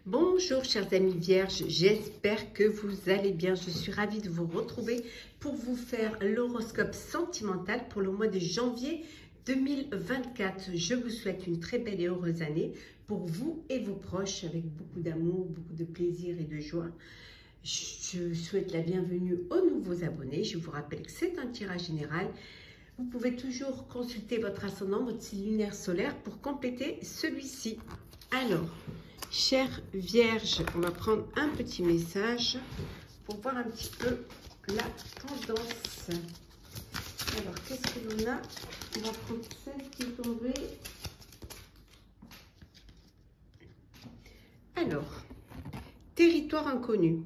Bonjour chers amis vierges, j'espère que vous allez bien. Je suis ravie de vous retrouver pour vous faire l'horoscope sentimental pour le mois de janvier 2024. Je vous souhaite une très belle et heureuse année pour vous et vos proches avec beaucoup d'amour, beaucoup de plaisir et de joie. Je souhaite la bienvenue aux nouveaux abonnés. Je vous rappelle que c'est un tirage général. Vous pouvez toujours consulter votre ascendant, votre signe lunaire solaire pour compléter celui-ci. Alors, chère Vierge, on va prendre un petit message pour voir un petit peu la tendance. Alors, qu'est-ce que l'on a? On va prendre celle qui est tombée. Alors, territoire inconnu.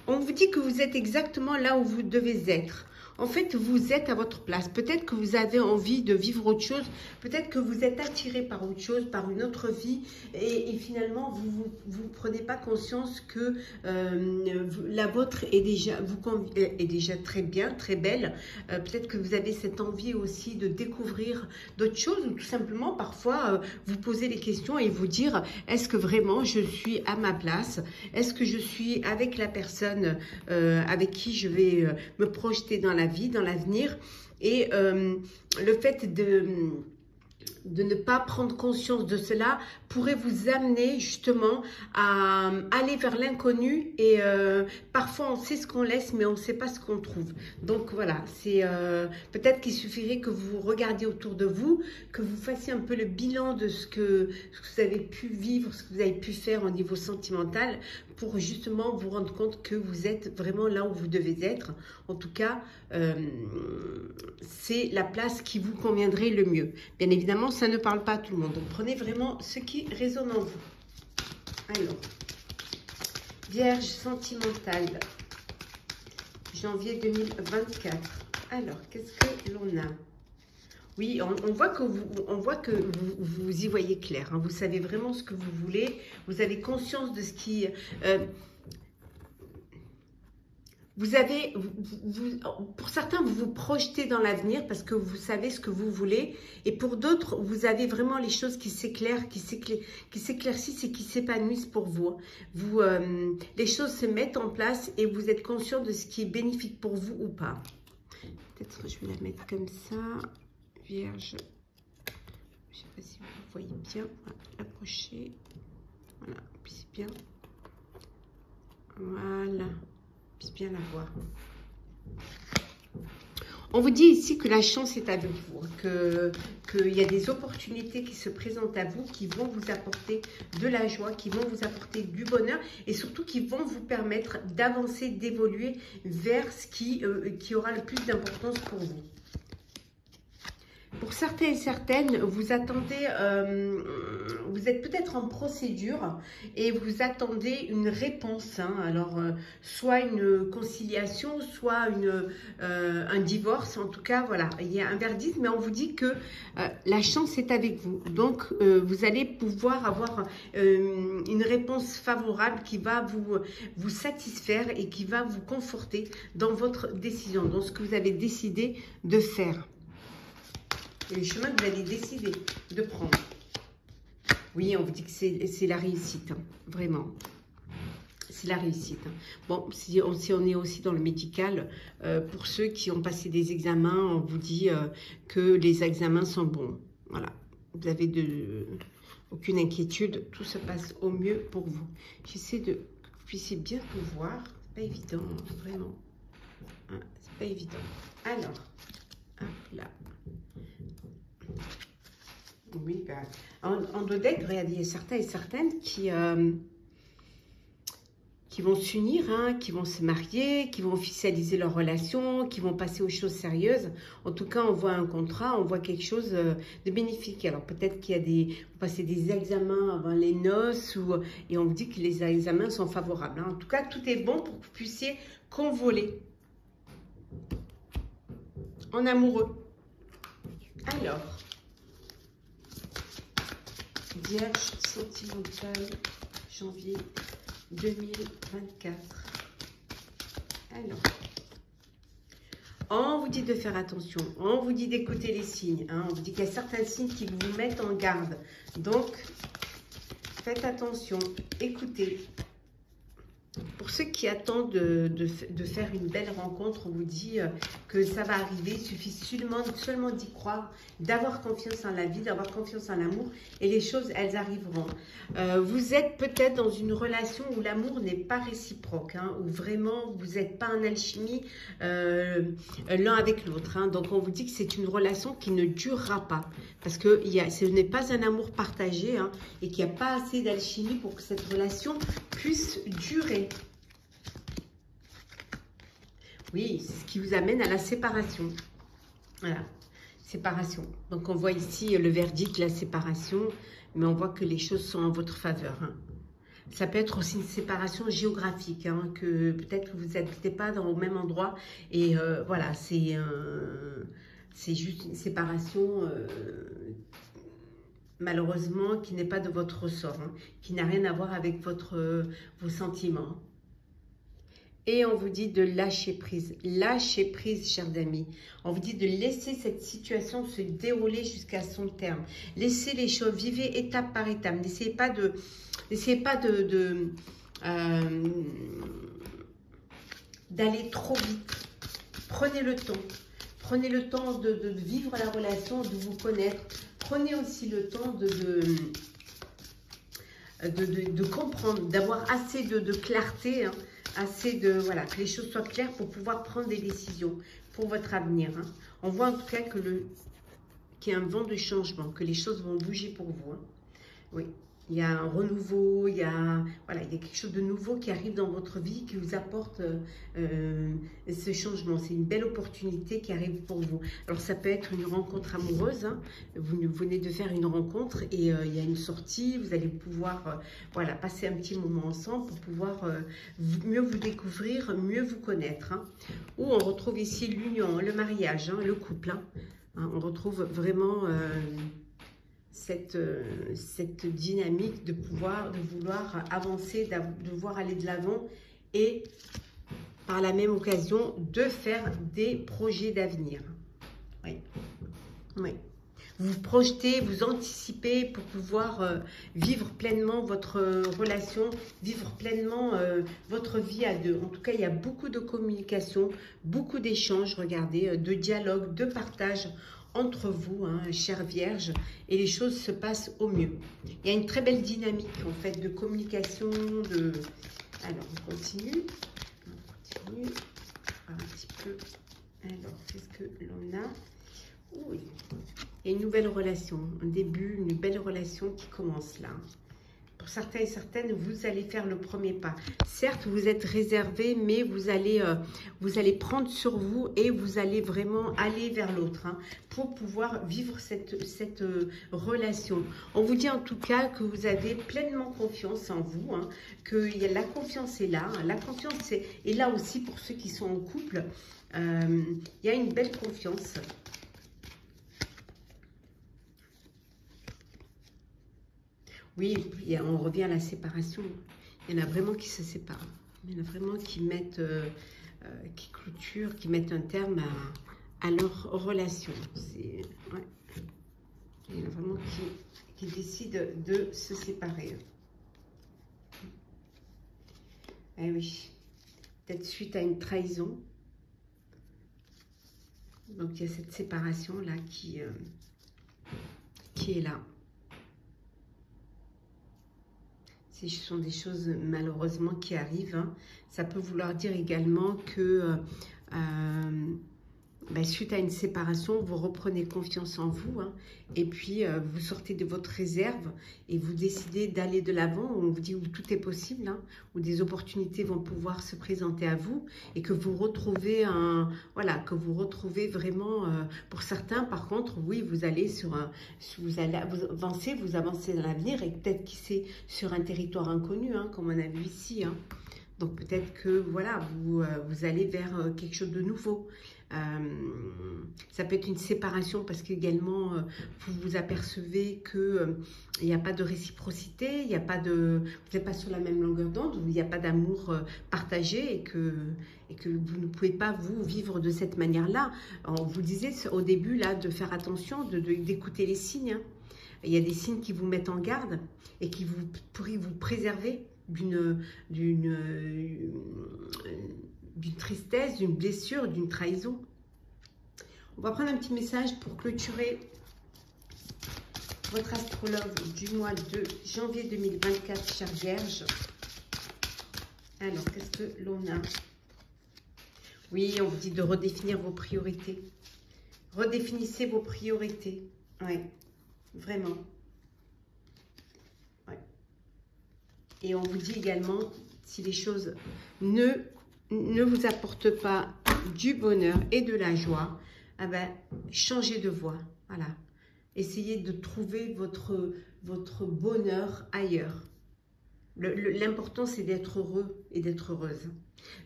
On vous dit que vous êtes exactement là où vous devez être. En fait, vous êtes à votre place. Peut-être que vous avez envie de vivre autre chose. Peut-être que vous êtes attiré par autre chose, par une autre vie. Et finalement, vous ne prenez pas conscience que la vôtre est déjà très bien, très belle. Peut-être que vous avez cette envie aussi de découvrir d'autres choses. Ou tout simplement, parfois, vous posez les questions et vous dire, est-ce que vraiment je suis à ma place? Est-ce que je suis avec la personne avec qui je vais me projeter dans la vie, dans l'avenir? Et le fait de ne pas prendre conscience de cela pourrait vous amener justement à aller vers l'inconnu et parfois on sait ce qu'on laisse mais on ne sait pas ce qu'on trouve. Donc voilà, c'est peut-être qu'il suffirait que vous regardiez autour de vous, que vous fassiez un peu le bilan de ce que vous avez pu vivre, ce que vous avez pu faire au niveau sentimental pour justement vous rendre compte que vous êtes vraiment là où vous devez être. En tout cas, c'est la place qui vous conviendrait le mieux. Bien évidemment, ça ne parle pas à tout le monde. Donc, prenez vraiment ce qui résonne en vous. Alors, Vierge sentimentale, janvier 2024. Alors, qu'est-ce que l'on a? Oui, on voit que vous y voyez clair. Hein. Vous savez vraiment ce que vous voulez. Vous avez conscience de ce qui... pour certains, vous vous projetez dans l'avenir parce que vous savez ce que vous voulez. Et pour d'autres, vous avez vraiment les choses qui s'éclairent, qui s'éclaircissent et qui s'épanouissent pour vous. Les choses se mettent en place et vous êtes conscient de ce qui est bénéfique pour vous ou pas. Peut-être je vais la mettre comme ça. Vierge. Je ne sais pas si vous voyez bien. Approchez. Voilà. Puis c'est bien. Voilà. Puis bien la voir. On vous dit ici que la chance est avec vous, qu'il y a des opportunités qui se présentent à vous, qui vont vous apporter de la joie, qui vont vous apporter du bonheur et surtout qui vont vous permettre d'avancer, d'évoluer vers ce qui aura le plus d'importance pour vous. Pour certains et certaines, vous attendez, vous êtes peut-être en procédure et vous attendez une réponse. Hein. Alors, soit une conciliation, soit un divorce. En tout cas, voilà, il y a un verdict, mais on vous dit que la chance est avec vous. Donc, vous allez pouvoir avoir une réponse favorable qui va vous satisfaire et qui va vous conforter dans votre décision, dans ce que vous avez décidé de faire. Et le chemin que vous allez décider de prendre. Oui, on vous dit que c'est la réussite, hein, vraiment. C'est la réussite. Hein. Bon, si on est aussi dans le médical, pour ceux qui ont passé des examens, on vous dit que les examens sont bons. Voilà, vous avez aucune inquiétude, tout se passe au mieux pour vous. J'essaie de que vous puissiez bien tout voir. C'est pas évident, vraiment. Hein, c'est pas évident. Alors, hop là. Oui, ben, en deux decks, regardez, il y a certains et certaines qui vont s'unir, hein, qui vont se marier, qui vont officialiser leur relation, qui vont passer aux choses sérieuses. En tout cas, on voit un contrat, on voit quelque chose de bénéfique. Alors peut-être qu'il y a vous passez des examens avant les noces et on vous dit que les examens sont favorables. Hein. En tout cas, tout est bon pour que vous puissiez convoler en amoureux. Alors, Vierge sentimentale, janvier 2024. Alors, on vous dit de faire attention, on vous dit d'écouter les signes, hein, on vous dit qu'il y a certains signes qui vous mettent en garde. Donc, Faites attention, écoutez. Pour ceux qui attendent de faire une belle rencontre, on vous dit que ça va arriver. Il suffit seulement d'y croire, d'avoir confiance en la vie, d'avoir confiance en l'amour. Et les choses, elles arriveront. Vous êtes peut-être dans une relation où l'amour n'est pas réciproque. Hein, où vraiment, vous n'êtes pas en alchimie l'un avec l'autre. Hein. Donc, on vous dit que c'est une relation qui ne durera pas. Parce que ce n'est pas un amour partagé. Hein, et qu'il n'y a pas assez d'alchimie pour que cette relation puisse durer. Oui, c'est ce qui vous amène à la séparation. Voilà, séparation. Donc, on voit ici le verdict, la séparation, mais on voit que les choses sont en votre faveur. Hein. Ça peut être aussi une séparation géographique, hein, que peut-être que vous n'habitez pas au même endroit. Et voilà, c'est juste une séparation, malheureusement, qui n'est pas de votre ressort, hein, qui n'a rien à voir avec vos sentiments. Et on vous dit de lâcher prise, chers amis. On vous dit de laisser cette situation se dérouler jusqu'à son terme. Laissez les choses, vivez étape par étape. N'essayez pas d'aller trop vite. Prenez le temps. Prenez le temps de vivre la relation, de vous connaître. Prenez aussi le temps de comprendre, d'avoir assez de clarté, hein. Assez voilà, que les choses soient claires pour pouvoir prendre des décisions pour votre avenir. Hein. On voit en tout cas qu'il y a un vent de changement, que les choses vont bouger pour vous. Hein. Oui, il y a un renouveau, il y a quelque chose de nouveau qui arrive dans votre vie, qui vous apporte ce changement. C'est une belle opportunité qui arrive pour vous. Alors, ça peut être une rencontre amoureuse. Hein. Vous venez de faire une rencontre et il y a une sortie. Vous allez pouvoir passer un petit moment ensemble pour pouvoir mieux vous découvrir, mieux vous connaître. Hein. Ou on retrouve ici l'union, le mariage, hein, le couple. Hein. On retrouve vraiment... cette dynamique de vouloir avancer, de vouloir aller de l'avant et par la même occasion de faire des projets d'avenir. Oui. Oui. Vous vous projetez, vous anticipez pour pouvoir vivre pleinement votre relation, vivre pleinement votre vie à deux. En tout cas, il y a beaucoup de communication, beaucoup d'échanges, regardez, de dialogue, de partage entre vous, hein, chère Vierge, et les choses se passent au mieux. Il y a une très belle dynamique, en fait, de communication, Alors, on continue. On continue. Un petit peu. Alors, qu'est-ce que l'on a? Oui. Il y a une nouvelle relation, un début, une belle relation qui commence là. Pour certains et certaines, vous allez faire le premier pas. Certes, vous êtes réservé, mais vous allez prendre sur vous et vous allez vraiment aller vers l'autre, hein, pour pouvoir vivre cette relation. On vous dit en tout cas que vous avez pleinement confiance en vous, hein, que la confiance est là. Hein, la confiance est là aussi pour ceux qui sont en couple. Il y a une belle confiance. Oui, on revient à la séparation. Il y en a vraiment qui se séparent. Il y en a vraiment qui mettent, qui clôturent, qui mettent un terme à leur relation. Ouais. Il y en a vraiment qui décident de se séparer. Eh oui, peut-être suite à une trahison. Donc il y a cette séparation-là qui est là. Ce sont des choses malheureusement qui arrivent. Hein. Ça peut vouloir dire également que suite à une séparation, vous reprenez confiance en vous, hein, et puis vous sortez de votre réserve et vous décidez d'aller de l'avant. On vous dit où tout est possible, hein, où des opportunités vont pouvoir se présenter à vous et que vous retrouvez vraiment. Pour certains, par contre, oui, vous avancez dans l'avenir et peut-être qui sait sur un territoire inconnu, hein, comme on a vu ici. Hein. Donc peut-être que voilà, vous allez vers quelque chose de nouveau. Ça peut être une séparation parce qu'également vous vous apercevez que il n'y a pas de réciprocité, vous n'êtes pas sur la même longueur d'onde, il n'y a pas d'amour partagé et que vous ne pouvez pas vous vivre de cette manière-là. On vous disait au début là de faire attention, d'écouter les signes. Hein. il y a des signes qui vous mettent en garde et qui pourraient vous préserver d'une tristesse, d'une blessure, d'une trahison. On va prendre un petit message pour clôturer votre astrologue du mois de janvier 2024, chère Vierge. Alors, qu'est-ce que l'on a? Oui, on vous dit de redéfinir vos priorités. Redéfinissez vos priorités. Oui, vraiment. Ouais. Et on vous dit également, si les choses ne vous apportent pas du bonheur et de la joie, eh ben, changez de voie. Voilà. Essayez de trouver votre bonheur ailleurs. L'important, c'est d'être heureux et d'être heureuse.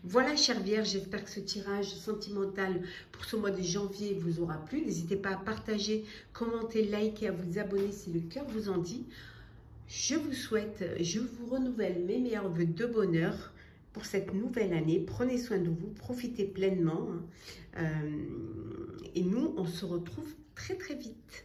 Voilà, chère Vierge, j'espère que ce tirage sentimental pour ce mois de janvier vous aura plu. N'hésitez pas à partager, commenter, liker, à vous abonner si le cœur vous en dit. Je vous souhaite, je vous renouvelle mes meilleurs vœux de bonheur pour cette nouvelle année. Prenez soin de vous, profitez pleinement. Et nous, on se retrouve très très vite.